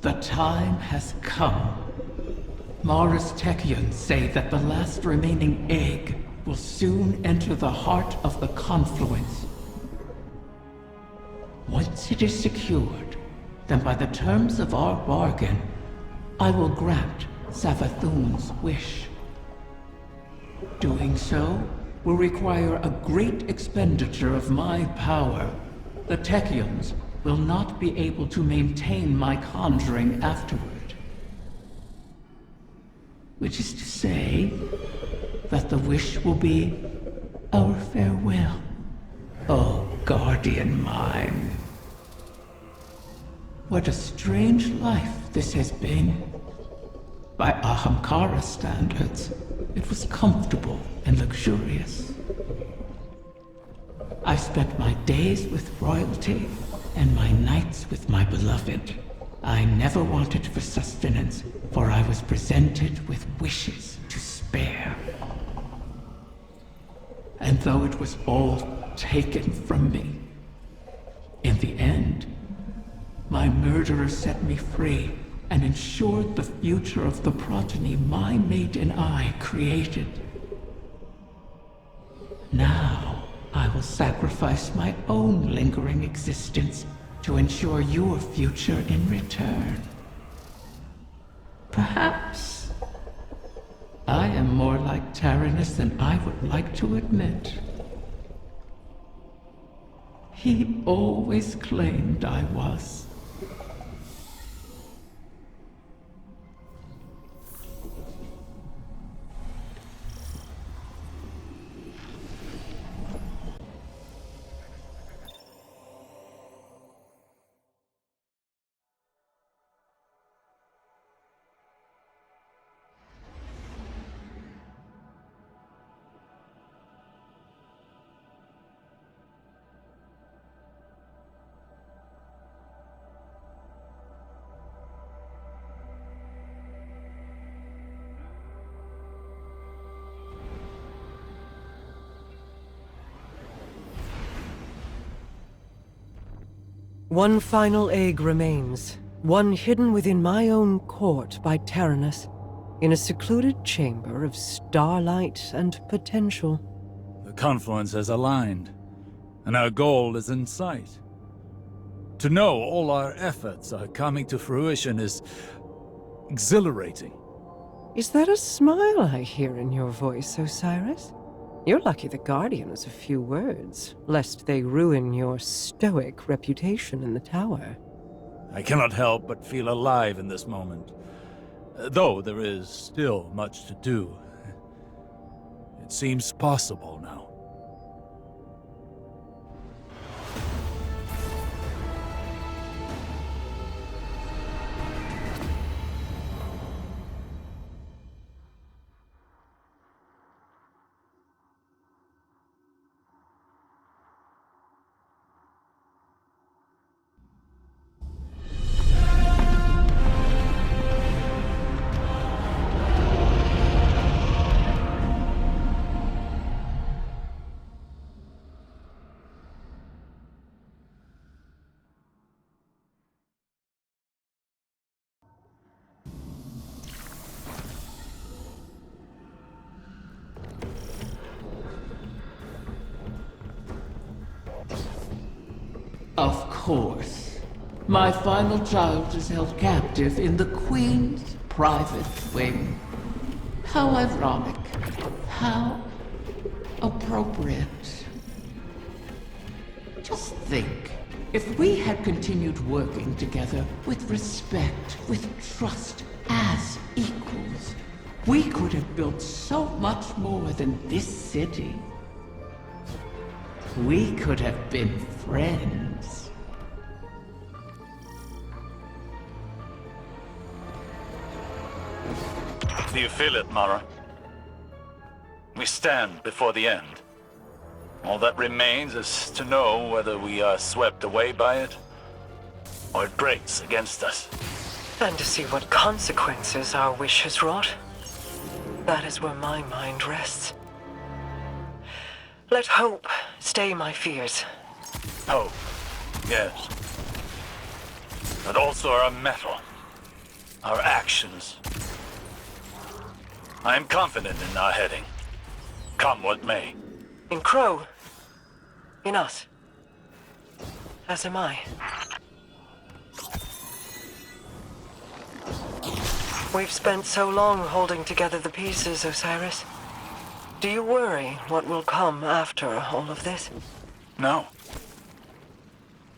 The time has come. Mara's Techeuns say that the last remaining egg will soon enter the heart of the confluence. Once it is secured, then by the terms of our bargain, I will grant Savathun's wish. Doing so will require a great expenditure of my power. The Techeuns will not be able to maintain my conjuring afterward. Which is to say, that the wish will be our farewell. Oh, guardian mine. What a strange life this has been. By Ahamkara standards, it was comfortable and luxurious. I spent my days with royalty and my nights with my beloved. I never wanted for sustenance, for I was presented with wishes to spare. And though it was all taken from me, in the end, my murderer set me free and ensured the future of the progeny my mate and I created. Now, I will sacrifice my own lingering existence to ensure your future in return. Perhaps I am more like Taranis than I would like to admit. He always claimed I was. One final egg remains, one hidden within my own court by Taranis, in a secluded chamber of starlight and potential. The confluence has aligned, and our goal is in sight. To know all our efforts are coming to fruition is exhilarating. Is that a smile I hear in your voice, Osiris? You're lucky the Guardian has a few words, lest they ruin your stoic reputation in the tower. I cannot help but feel alive in this moment, though there is still much to do. It seems possible now. Of course. My final child is held captive in the Queen's private wing. How ironic. How appropriate. Just think, if we had continued working together with respect, with trust, as equals, we could have built so much more than this city. We could have been friends. Do you feel it, Mara? We stand before the end. All that remains is to know whether we are swept away by it, or it breaks against us. And to see what consequences our wish has wrought. That is where my mind rests. Let hope stay my fears. Hope, yes. But also our mettle. our actions. I am confident in our heading. Come what may. In Crow. In us. As am I. We've spent so long holding together the pieces, Osiris. Do you worry what will come after all of this? No.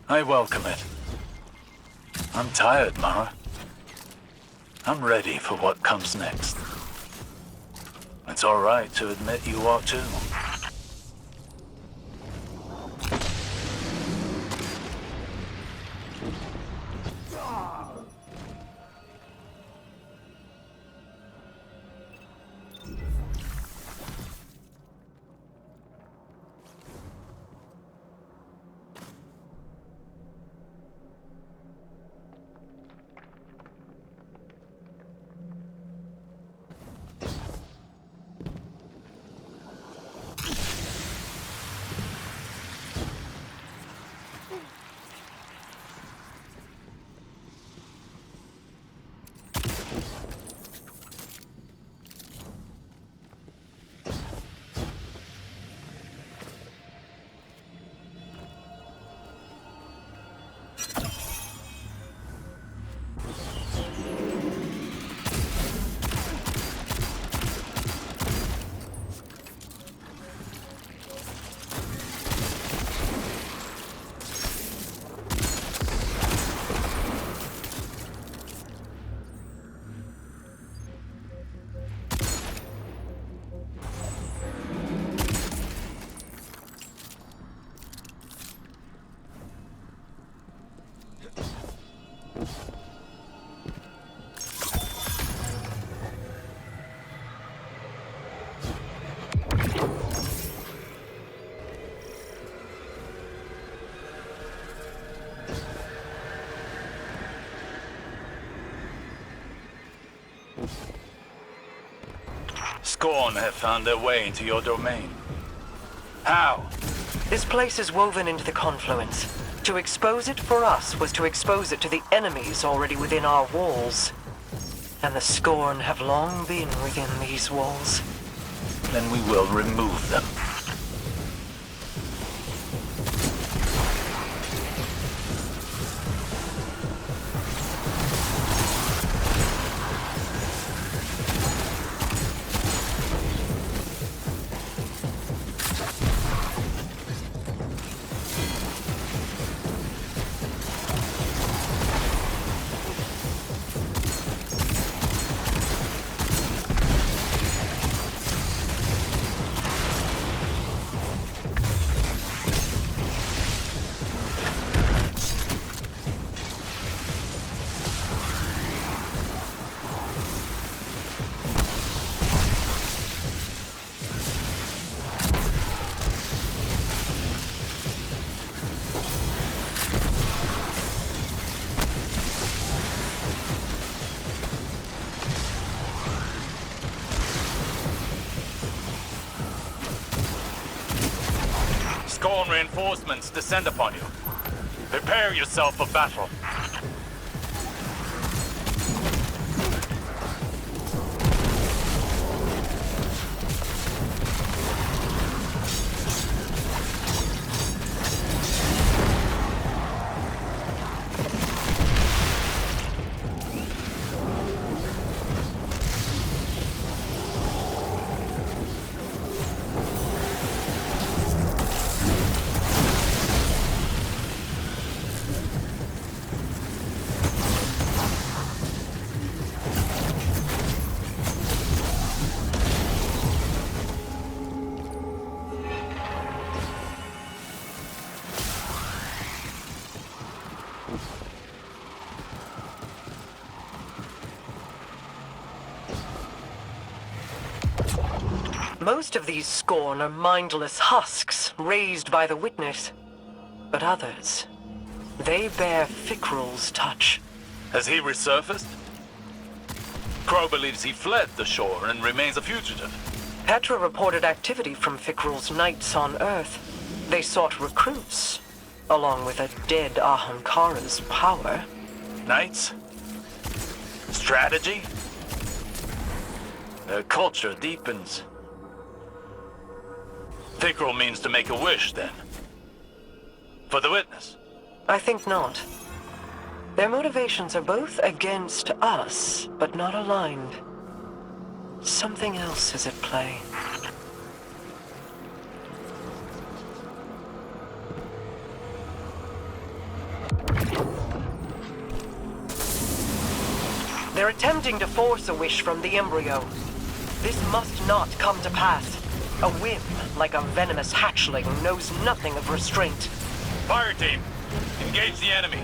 I welcome it. I'm tired, Mara. I'm ready for what comes next. It's all right to admit you are too. Scorn have found their way into your domain. How? This place is woven into the confluence. To expose it for us was to expose it to the enemies already within our walls. And the Scorn have long been within these walls. Then we will remove them. Scorn reinforcements descend upon you. Prepare yourself for battle. Most of these Scorn are mindless husks raised by the Witness. But others, they bear Fikrul's touch. Has he resurfaced? Crow believes he fled the shore and remains a fugitive. Petra reported activity from Fikrul's knights on Earth. They sought recruits, along with a dead Ahamkara's power. Knights? strategy? Their culture deepens. Thikrul means to make a wish, then. For the witness. I think not. Their motivations are both against us, but not aligned. Something else is at play. They're attempting to force a wish from the embryo. This must not come to pass. A whim, like a venomous hatchling, knows nothing of restraint. Fire team, engage the enemy.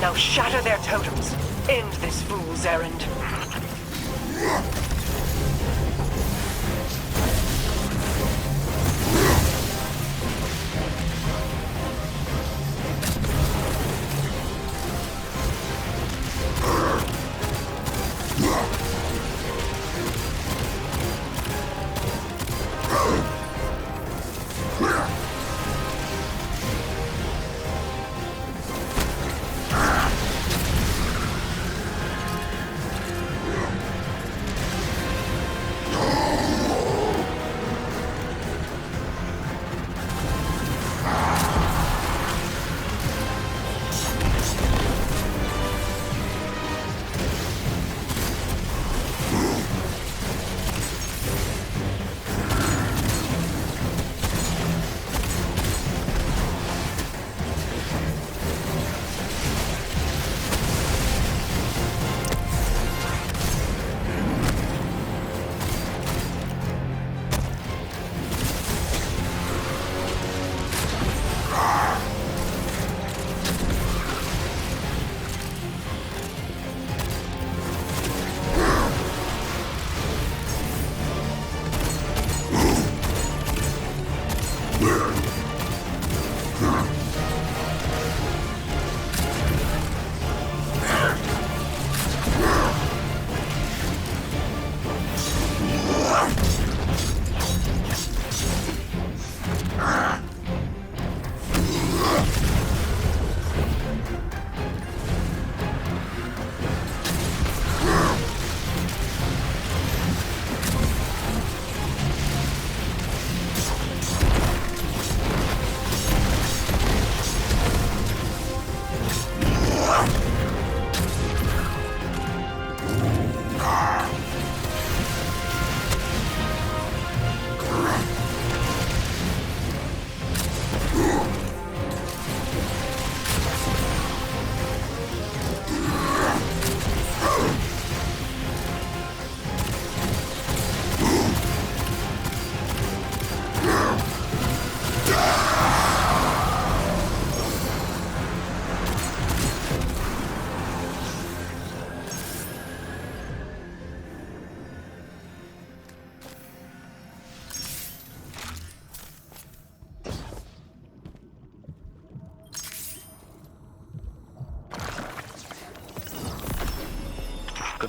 Now shatter their totems. End this fool's errand.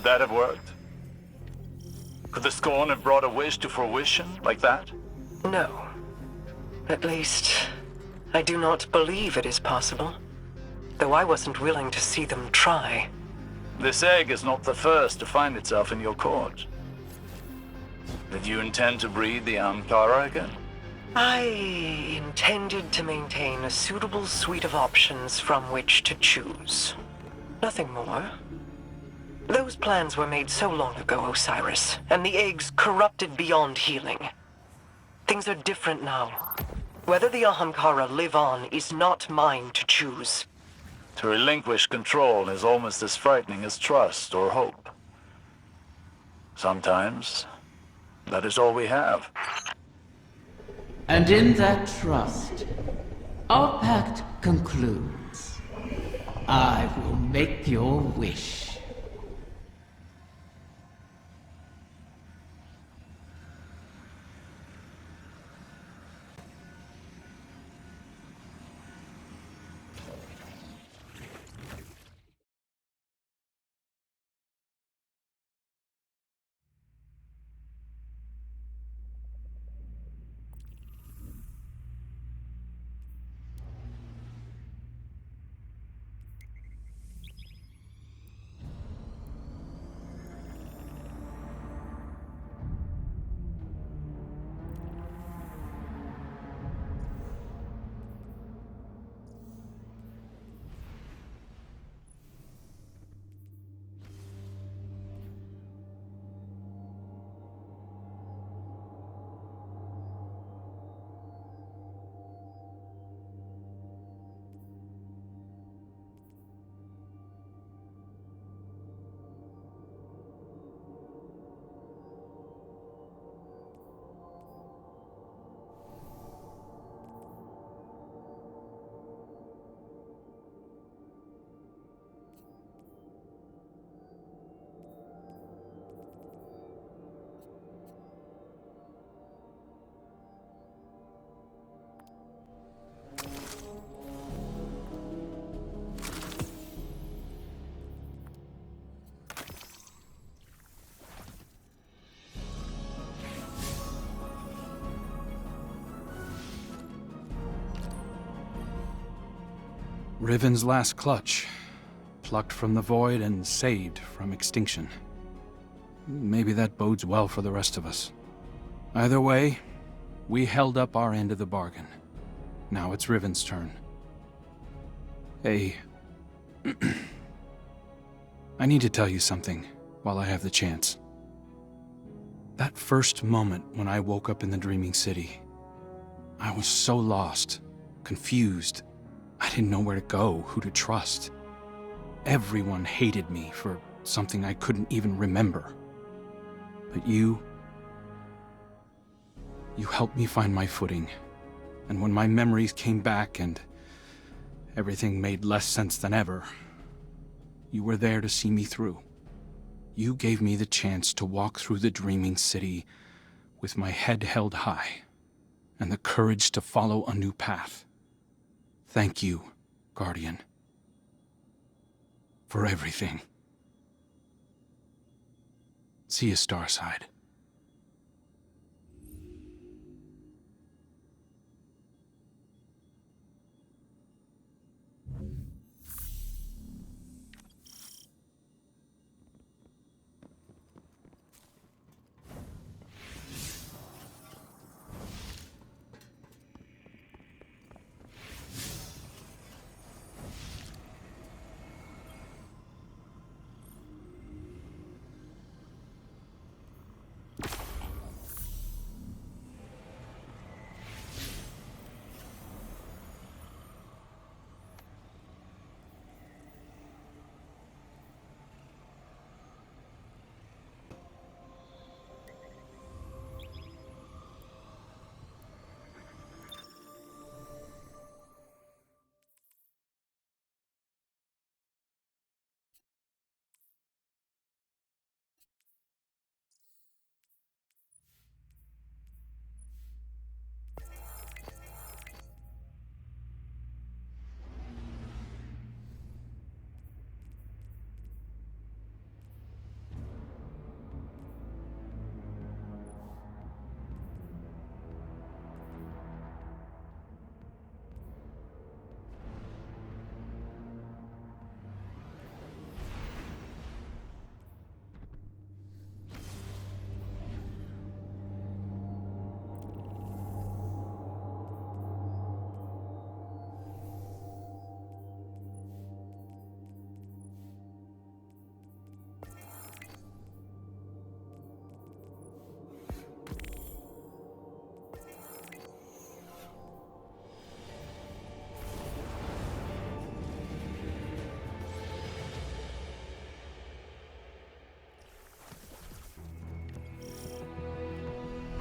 Could that have worked? Could the Scorn have brought a wish to fruition like that? No. At least, I do not believe it is possible. Though I wasn't willing to see them try. This egg is not the first to find itself in your court. Did you intend to breed the Ahamkara again? I intended to maintain a suitable suite of options from which to choose. Nothing more. Those plans were made so long ago, Osiris, and the eggs corrupted beyond healing. Things are different now. Whether the Ahamkara live on is not mine to choose. To relinquish control is almost as frightening as trust or hope. Sometimes, that is all we have. And in that trust, our pact concludes. I will make your wish. Riven's last clutch, plucked from the void and saved from extinction. Maybe that bodes well for the rest of us. Either way, we held up our end of the bargain. Now it's Riven's turn. Hey, I need to tell you something while I have the chance. That first moment when I woke up in the Dreaming City, I was so lost, confused. I didn't know where to go, who to trust. Everyone hated me for something I couldn't even remember. But you helped me find my footing. And when my memories came back and everything made less sense than ever, you were there to see me through. You gave me the chance to walk through the Dreaming City with my head held high and the courage to follow a new path. Thank you, Guardian, for everything. See you, Starside.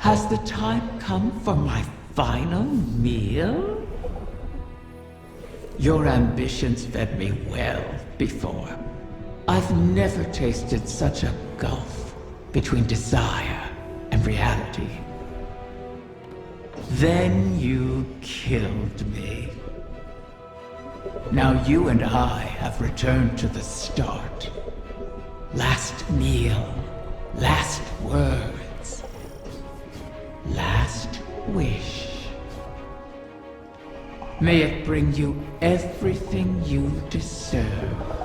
Has the time come for my final meal? Your ambitions fed me well before. I've never tasted such a gulf between desire and reality. Then you killed me. Now you and I have returned to the start. Last meal, last words, last wish. May it bring you everything you deserve.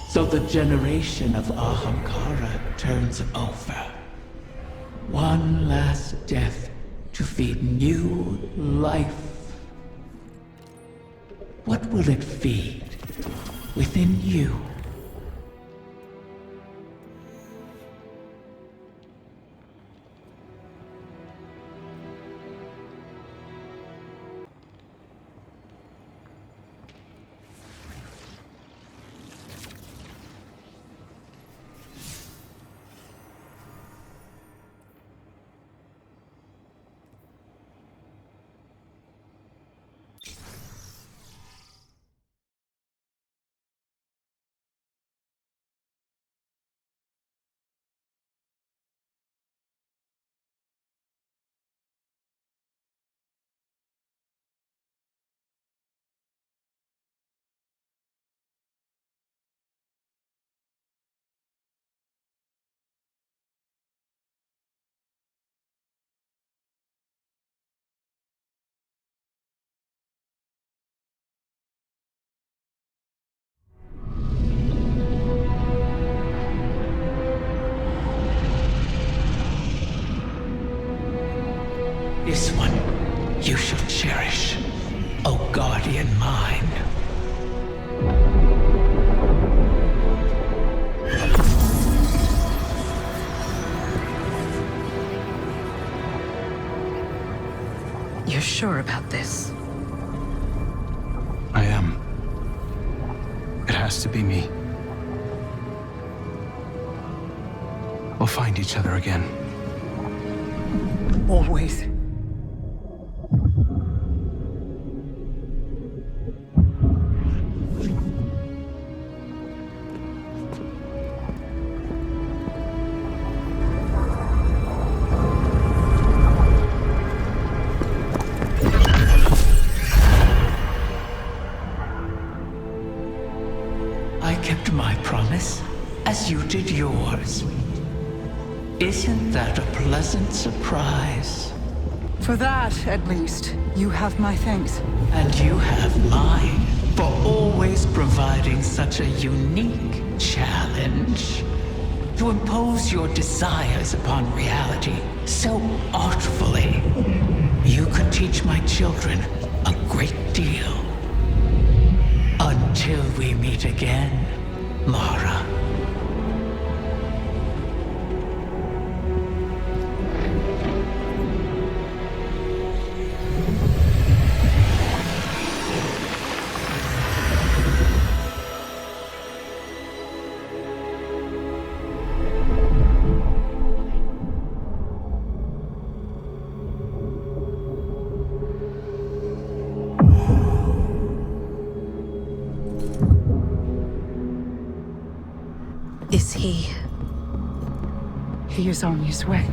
So the generation of Ahamkara turns over. One last death to feed new life. What will it feed within you? This one you shall cherish, O guardian mine. You're sure about this? I am. It has to be me. We'll find each other again. Always. I kept my promise, as you did yours. Isn't that a pleasant surprise? For that, at least, you have my thanks. And you have mine for always providing such a unique challenge. To impose your desires upon reality so artfully. You could teach my children a great deal. Until we meet again, Mara. Is he? He is on his way.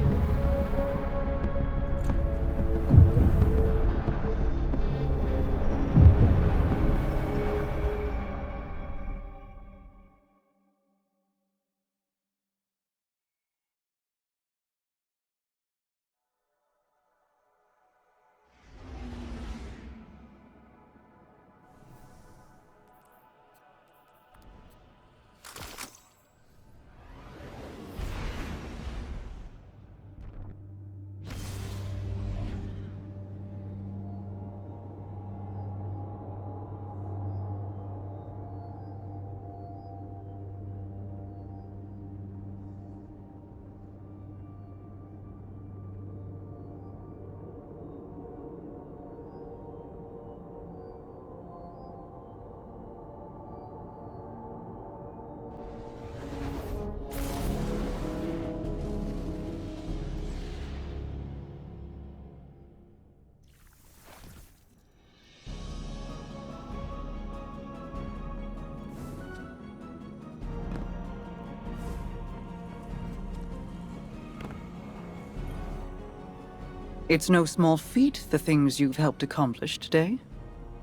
It's no small feat, the things you've helped accomplish today.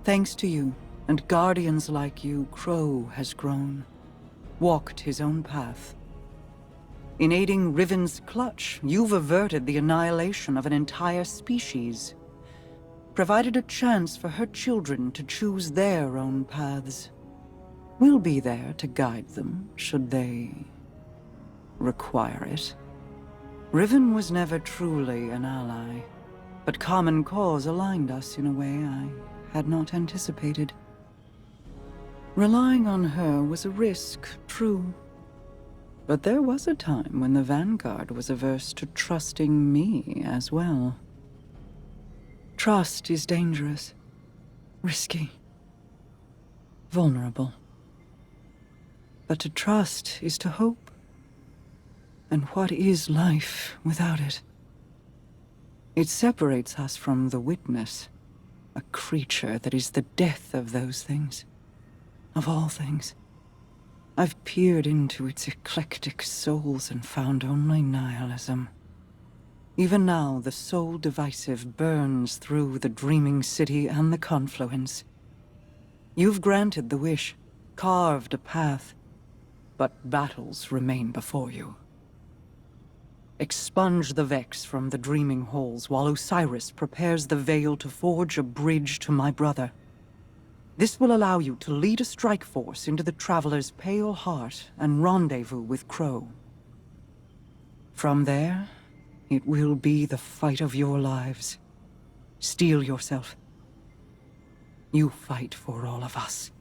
Thanks to you, and guardians like you, Crow has grown, walked his own path. In aiding Riven's clutch, you've averted the annihilation of an entire species, provided a chance for her children to choose their own paths. We'll be there to guide them, should they require it. Riven was never truly an ally, but common cause aligned us in a way I had not anticipated. Relying on her was a risk, true. But there was a time when the Vanguard was averse to trusting me as well. Trust is dangerous, risky, vulnerable. But to trust is to hope. And what is life without it? It separates us from the Witness, a creature that is the death of those things, of all things. I've peered into its eclectic souls and found only nihilism. Even now, the soul divisive burns through the Dreaming City and the Confluence. You've granted the wish, carved a path, but battles remain before you. Expunge the Vex from the Dreaming Halls while Osiris prepares the Veil to forge a bridge to my brother. This will allow you to lead a strike force into the Traveler's pale heart and rendezvous with Crow. From there, it will be the fight of your lives. Steel yourself. You fight for all of us.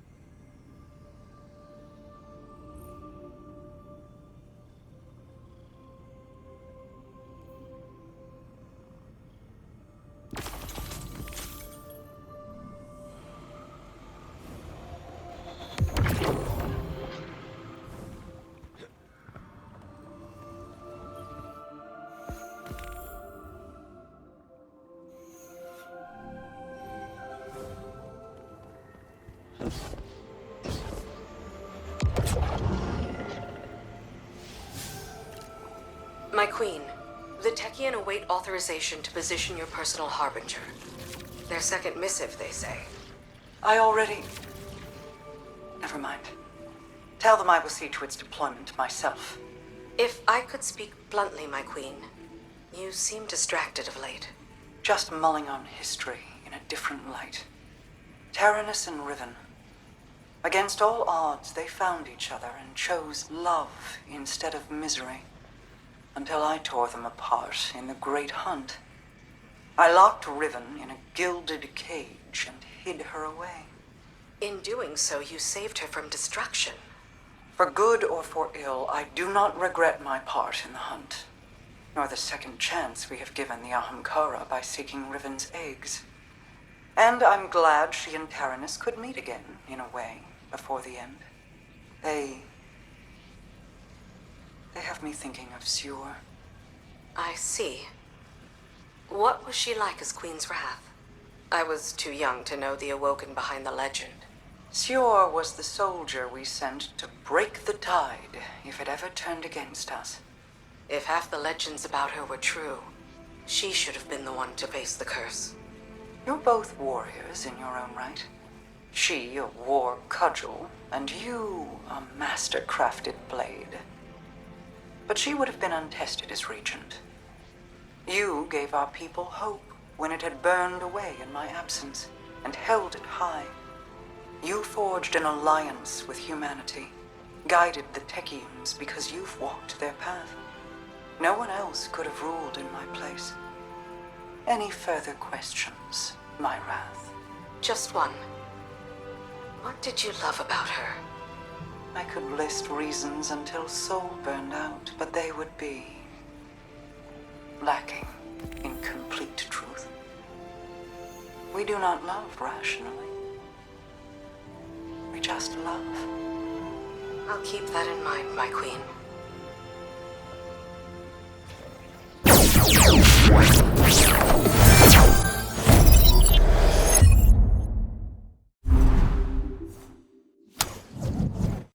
My queen, the Techien await authorization to position your personal harbinger. Their second missive, they say. I already... Never mind. Tell them I will see to its deployment myself. If I could speak bluntly, my queen, you seem distracted of late. Just mulling on history in a different light. Taranis and Riven. Against all odds, they found each other and chose love instead of misery. Until I tore them apart in the Great Hunt. I locked Riven in a gilded cage and hid her away. In doing so, you saved her from destruction. For good or for ill, I do not regret my part in the hunt, nor the second chance we have given the Ahamkara by seeking Riven's eggs. And I'm glad she and Taranis could meet again, in a way, before the end. They have me thinking of Sior. I see. What was she like as Queen's Wrath? I was too young to know the Awoken behind the legend. Sior was the soldier we sent to break the tide if it ever turned against us. If half the legends about her were true, she should have been the one to face the curse. You're both warriors in your own right. She, a war cudgel, and you, a master-crafted blade. But she would have been untested as regent. You gave our people hope when it had burned away in my absence, and held it high. You forged an alliance with humanity, guided the Techeuns because you've walked their path. No one else could have ruled in my place. Any further questions, my wrath? Just one. What did you love about her? I could list reasons until soul burned out, but they would be lacking in complete truth. We do not love rationally. We just love. I'll keep that in mind, my queen.